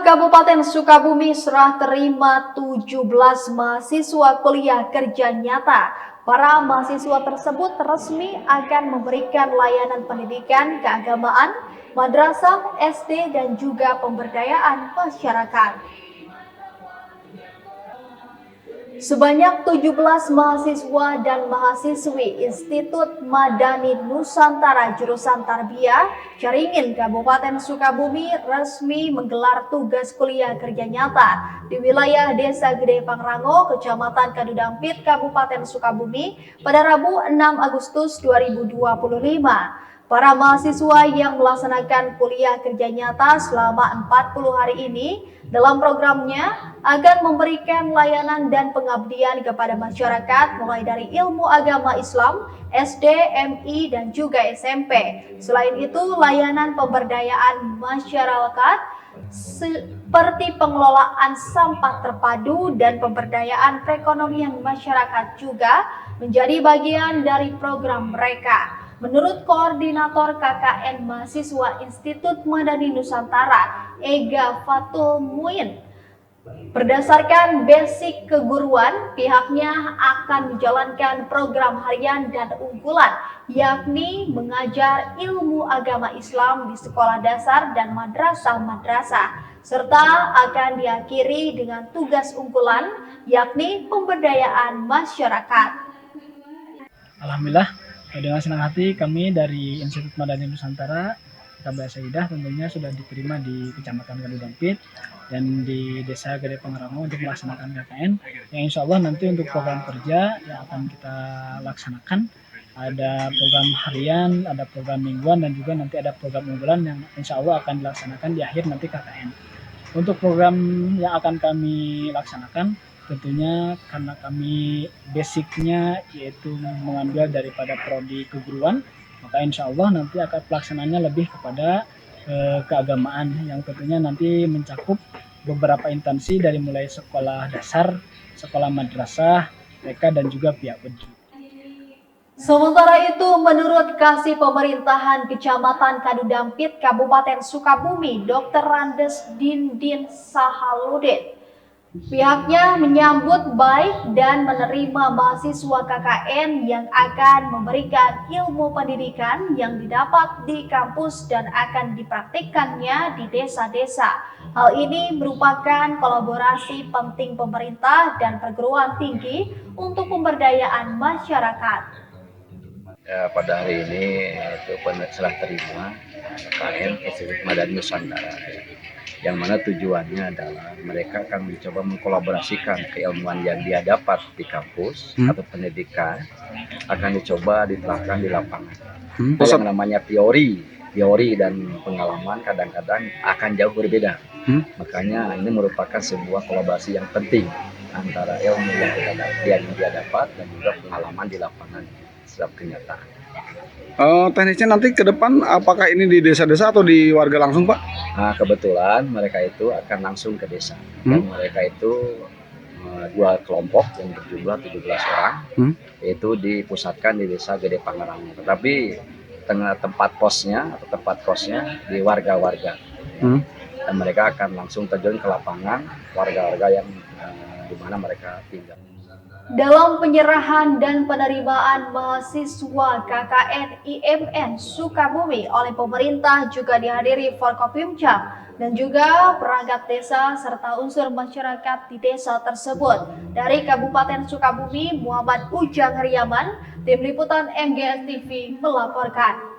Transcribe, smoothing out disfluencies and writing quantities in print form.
Kabupaten Sukabumi serah terima 17 mahasiswa kuliah kerja nyata. Para mahasiswa tersebut resmi akan memberikan layanan pendidikan keagamaan, madrasah, SD, dan juga pemberdayaan masyarakat. Sebanyak 17 mahasiswa dan mahasiswi Institut Madani Nusantara jurusan Tarbiyah Caringin Kabupaten Sukabumi resmi menggelar tugas kuliah kerja nyata di wilayah Desa Gede Pangrango, Kecamatan Kadudampit, Kabupaten Sukabumi pada Rabu 6 Agustus 2025. Para mahasiswa yang melaksanakan kuliah kerja nyata selama 40 hari ini dalam programnya akan memberikan layanan dan pengabdian kepada masyarakat mulai dari ilmu agama Islam, SD, MI, dan juga SMP. Selain itu, layanan pemberdayaan masyarakat seperti pengelolaan sampah terpadu dan pemberdayaan perekonomian masyarakat juga menjadi bagian dari program mereka. Menurut Koordinator KKN Mahasiswa Institut Madani Nusantara, Ega Fatul Muin, berdasarkan basic keguruan, pihaknya akan menjalankan program harian dan unggulan, yakni mengajar ilmu agama Islam di sekolah dasar dan madrasah-madrasah, serta akan diakhiri dengan tugas unggulan, yakni pemberdayaan masyarakat. Alhamdulillah, dengan senang hati kami dari Institut Madani Nusantara KBA Saidah tentunya sudah diterima di Kecamatan Kadudampit dan di Desa Gede Pangrango untuk melaksanakan KKN yang insya Allah nanti untuk program kerja yang akan kita laksanakan ada program harian, ada program mingguan, dan juga nanti ada program unggulan yang insya Allah akan dilaksanakan di akhir nanti KKN. Untuk program yang akan kami laksanakan tentunya karena kami basicnya yaitu mengambil daripada prodi keguruan, maka insya Allah nanti akan pelaksananya lebih kepada keagamaan yang tentunya nanti mencakup beberapa instansi dari mulai sekolah dasar, sekolah madrasah, TK, dan juga pihak pendidik. Sementara itu, menurut Kasih Pemerintahan Kecamatan Kadudampit, Kabupaten Sukabumi, Dr. Randes Dindin Sahaludin, pihaknya menyambut baik dan menerima mahasiswa KKN yang akan memberikan ilmu pendidikan yang didapat di kampus dan akan dipraktikkannya di desa-desa. Hal ini merupakan kolaborasi penting pemerintah dan perguruan tinggi untuk pemberdayaan masyarakat. Pada hari ini itu serah terima KKN Institut Madani Nusantara, yang mana tujuannya adalah mereka akan mencoba mengkolaborasikan keilmuan yang dia dapat di kampus atau pendidikan akan dicoba diterapkan di lapangan. Yang namanya teori dan pengalaman kadang-kadang akan jauh berbeda. Makanya ini merupakan sebuah kolaborasi yang penting antara ilmu yang dia dapat dan juga pengalaman di lapangan secara kenyataan. Teknisnya nanti ke depan apakah ini di desa-desa atau di warga langsung, Pak? Nah, kebetulan mereka itu akan langsung ke desa. Dan mereka itu dua kelompok yang berjumlah 17 orang, yaitu dipusatkan di Desa Gede Pangrango. Tetapi tempat kosnya di warga-warga. Dan mereka akan langsung terjun ke lapangan warga-warga yang di mana mereka tinggal. Dalam penyerahan dan penerimaan mahasiswa KKN IMN Sukabumi oleh pemerintah juga dihadiri Forkopimda dan juga perangkat desa serta unsur masyarakat di desa tersebut. Dari Kabupaten Sukabumi, Muhammad Ujang Riaman, Tim Liputan MGS TV melaporkan.